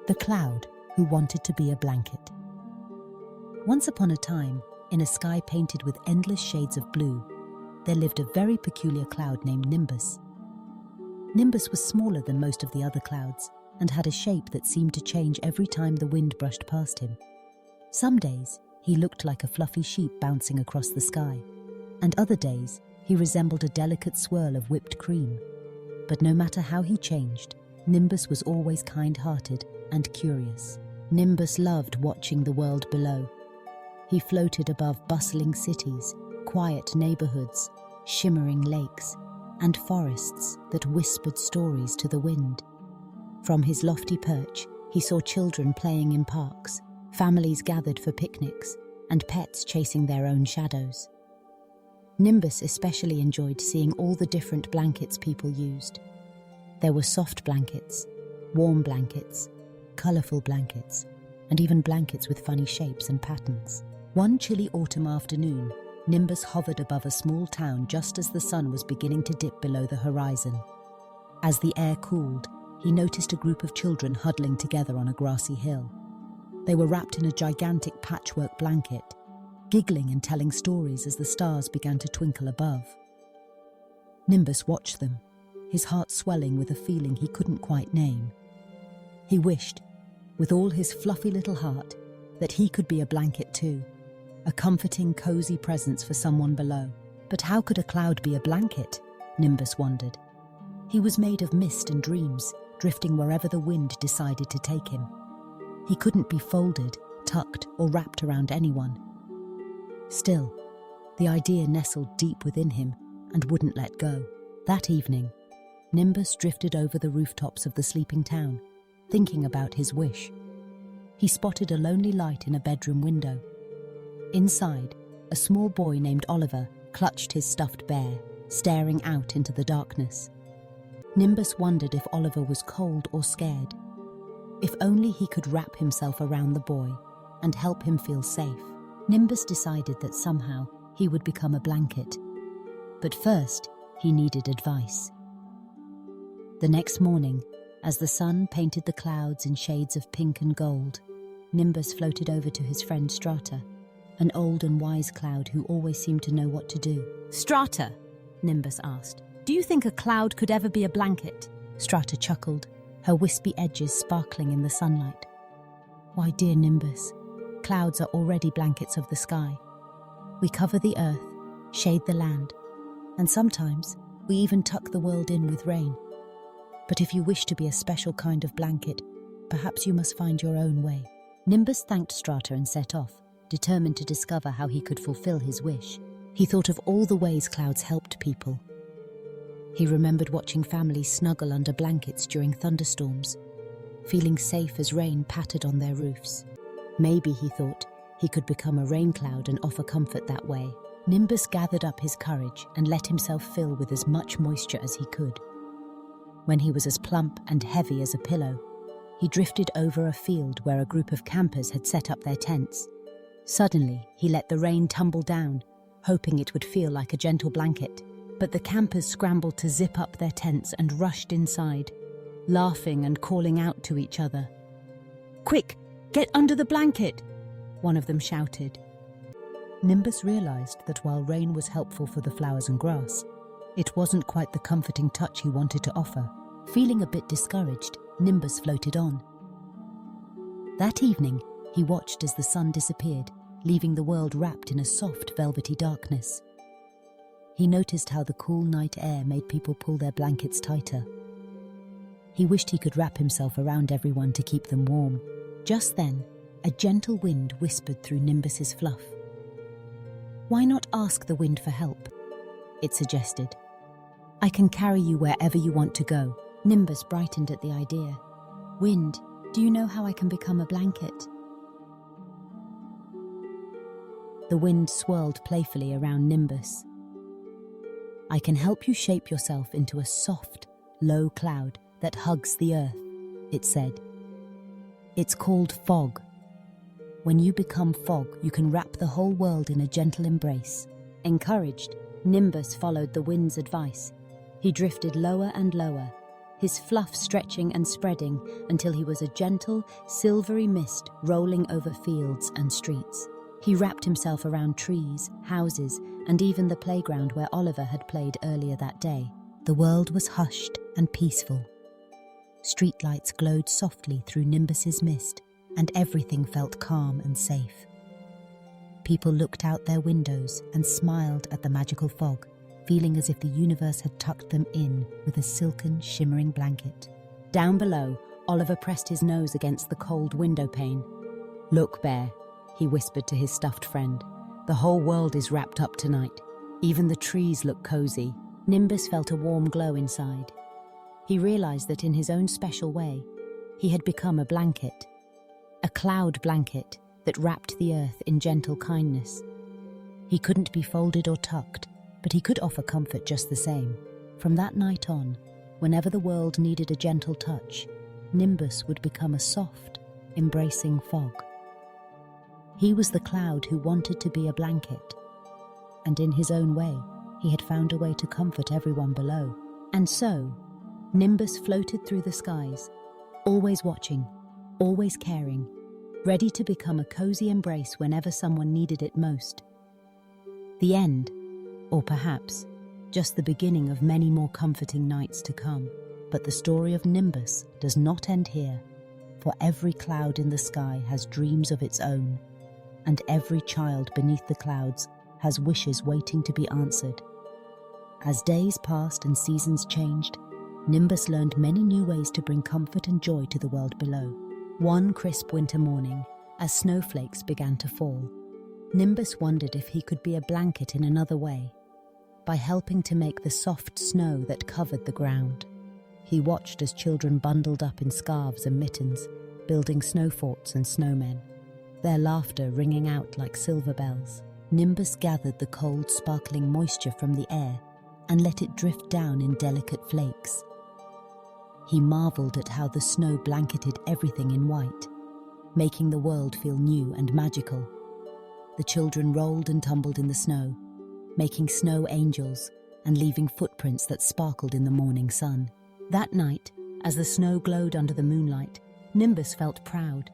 The cloud who wanted to be a blanket. Once upon a time, in a sky painted with endless shades of blue, there lived a very peculiar cloud named Nimbus. Nimbus was smaller than most of the other clouds and had a shape that seemed to change every time the wind brushed past him. Some days, he looked like a fluffy sheep bouncing across the sky, and other days, he resembled a delicate swirl of whipped cream. But no matter how he changed, Nimbus was always kind-hearted and curious. Nimbus loved watching the world below. He floated above bustling cities, quiet neighborhoods, shimmering lakes, and forests that whispered stories to the wind. From his lofty perch, he saw children playing in parks, families gathered for picnics, and pets chasing their own shadows. Nimbus especially enjoyed seeing all the different blankets people used. There were soft blankets, warm blankets, colorful blankets, and even blankets with funny shapes and patterns. One chilly autumn afternoon, Nimbus hovered above a small town just as the sun was beginning to dip below the horizon. As the air cooled, he noticed a group of children huddling together on a grassy hill. They were wrapped in a gigantic patchwork blanket, giggling and telling stories as the stars began to twinkle above. Nimbus watched them, his heart swelling with a feeling he couldn't quite name. He wished, with all his fluffy little heart, that he could be a blanket too, a comforting, cozy presence for someone below. But how could a cloud be a blanket? Nimbus wondered. He was made of mist and dreams, drifting wherever the wind decided to take him. He couldn't be folded, tucked, or wrapped around anyone. Still, the idea nestled deep within him and wouldn't let go. That evening, Nimbus drifted over the rooftops of the sleeping town, thinking about his wish. He spotted a lonely light in a bedroom window. Inside, a small boy named Oliver clutched his stuffed bear, staring out into the darkness. Nimbus wondered if Oliver was cold or scared. If only he could wrap himself around the boy and help him feel safe. Nimbus decided that somehow he would become a blanket. But first, he needed advice. The next morning, as the sun painted the clouds in shades of pink and gold, Nimbus floated over to his friend Strata, an old and wise cloud who always seemed to know what to do. Strata, Nimbus asked, do you think a cloud could ever be a blanket? Strata chuckled, her wispy edges sparkling in the sunlight. Why, dear Nimbus, clouds are already blankets of the sky. We cover the earth, shade the land, and sometimes we even tuck the world in with rain. But if you wish to be a special kind of blanket, perhaps you must find your own way. Nimbus thanked Strata and set off, determined to discover how he could fulfill his wish. He thought of all the ways clouds helped people. He remembered watching families snuggle under blankets during thunderstorms, feeling safe as rain pattered on their roofs. Maybe, he thought, he could become a rain cloud and offer comfort that way. Nimbus gathered up his courage and let himself fill with as much moisture as he could. When he was as plump and heavy as a pillow, he drifted over a field where a group of campers had set up their tents. Suddenly, he let the rain tumble down, hoping it would feel like a gentle blanket. But the campers scrambled to zip up their tents and rushed inside, laughing and calling out to each other. Quick, get under the blanket, one of them shouted. Nimbus realized that while rain was helpful for the flowers and grass, it wasn't quite the comforting touch he wanted to offer. Feeling a bit discouraged, Nimbus floated on. That evening, he watched as the sun disappeared, leaving the world wrapped in a soft, velvety darkness. He noticed how the cool night air made people pull their blankets tighter. He wished he could wrap himself around everyone to keep them warm. Just then, a gentle wind whispered through Nimbus's fluff. "Why not ask the wind for help?" it suggested. "I can carry you wherever you want to go." Nimbus brightened at the idea. "Wind, do you know how I can become a blanket?" The wind swirled playfully around Nimbus. "I can help you shape yourself into a soft, low cloud that hugs the earth," it said. "It's called fog. When you become fog, you can wrap the whole world in a gentle embrace." Encouraged, Nimbus followed the wind's advice. He drifted lower and lower, his fluff stretching and spreading until he was a gentle, silvery mist rolling over fields and streets. He wrapped himself around trees, houses, and even the playground where Oliver had played earlier that day. The world was hushed and peaceful. Streetlights glowed softly through Nimbus's mist, and everything felt calm and safe. People looked out their windows and smiled at the magical fog, feeling as if the universe had tucked them in with a silken, shimmering blanket. Down below, Oliver pressed his nose against the cold window pane. "Look, Bear," he whispered to his stuffed friend. "The whole world is wrapped up tonight. Even the trees look cozy." Nimbus felt a warm glow inside. He realized that in his own special way, he had become a blanket, a cloud blanket that wrapped the earth in gentle kindness. He couldn't be folded or tucked, but he could offer comfort just the same. From that night on, whenever the world needed a gentle touch, Nimbus would become a soft, embracing fog. He was the cloud who wanted to be a blanket, and in his own way, he had found a way to comfort everyone below. And so, Nimbus floated through the skies, always watching, always caring, ready to become a cozy embrace whenever someone needed it most. The end, or perhaps just the beginning of many more comforting nights to come. But the story of Nimbus does not end here, for every cloud in the sky has dreams of its own, and every child beneath the clouds has wishes waiting to be answered. As days passed and seasons changed, Nimbus learned many new ways to bring comfort and joy to the world below. One crisp winter morning, as snowflakes began to fall, Nimbus wondered if he could be a blanket in another way, by helping to make the soft snow that covered the ground. He watched as children bundled up in scarves and mittens, building snow forts and snowmen, their laughter ringing out like silver bells. Nimbus gathered the cold, sparkling moisture from the air and let it drift down in delicate flakes. He marveled at how the snow blanketed everything in white, making the world feel new and magical. The children rolled and tumbled in the snow, making snow angels and leaving footprints that sparkled in the morning sun. That night, as the snow glowed under the moonlight, Nimbus felt proud.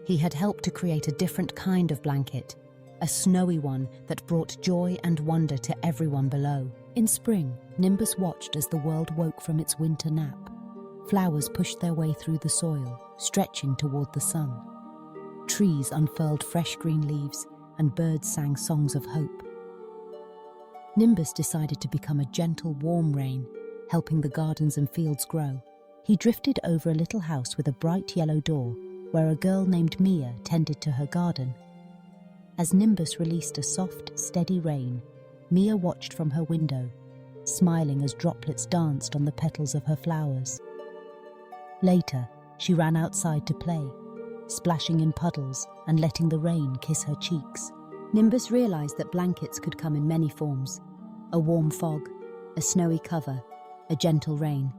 He had helped to create a different kind of blanket, a snowy one that brought joy and wonder to everyone below. In spring, Nimbus watched as the world woke from its winter nap. Flowers pushed their way through the soil, stretching toward the sun. Trees unfurled fresh green leaves, and birds sang songs of hope. Nimbus decided to become a gentle, warm rain, helping the gardens and fields grow. He drifted over a little house with a bright yellow door, where a girl named Mia tended to her garden. As Nimbus released a soft, steady rain, Mia watched from her window, smiling as droplets danced on the petals of her flowers. Later, she ran outside to play, splashing in puddles and letting the rain kiss her cheeks. Nimbus realized that blankets could come in many forms: a warm fog, a snowy cover, a gentle rain.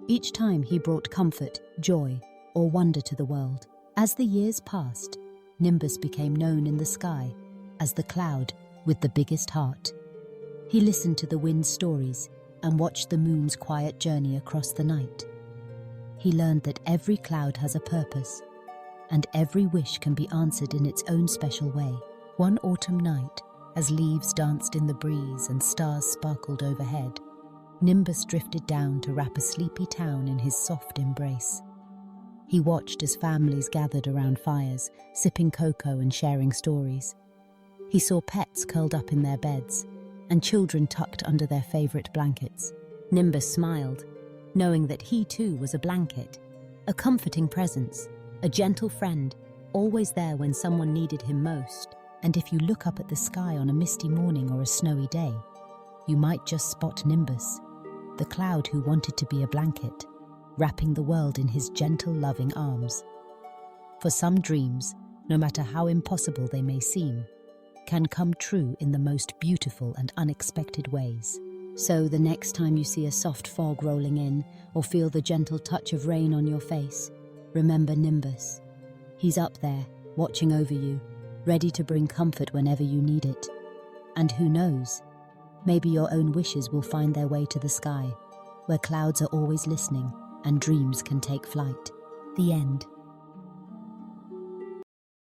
Each time he brought comfort, joy, or wonder to the world. As the years passed, Nimbus became known in the sky as the cloud with the biggest heart. He listened to the wind's stories and watched the moon's quiet journey across the night. He learned that every cloud has a purpose, and every wish can be answered in its own special way. One autumn night, as leaves danced in the breeze and stars sparkled overhead, Nimbus drifted down to wrap a sleepy town in his soft embrace. He watched as families gathered around fires, sipping cocoa and sharing stories. He saw pets curled up in their beds, and children tucked under their favorite blankets. Nimbus smiled, knowing that he too was a blanket, a comforting presence, a gentle friend, always there when someone needed him most. And if you look up at the sky on a misty morning or a snowy day, you might just spot Nimbus, the cloud who wanted to be a blanket, wrapping the world in his gentle, loving arms. For some dreams, no matter how impossible they may seem, can come true in the most beautiful and unexpected ways. So the next time you see a soft fog rolling in or feel the gentle touch of rain on your face, remember Nimbus. He's up there, watching over you, ready to bring comfort whenever you need it. And who knows, maybe your own wishes will find their way to the sky, where clouds are always listening and dreams can take flight. The end.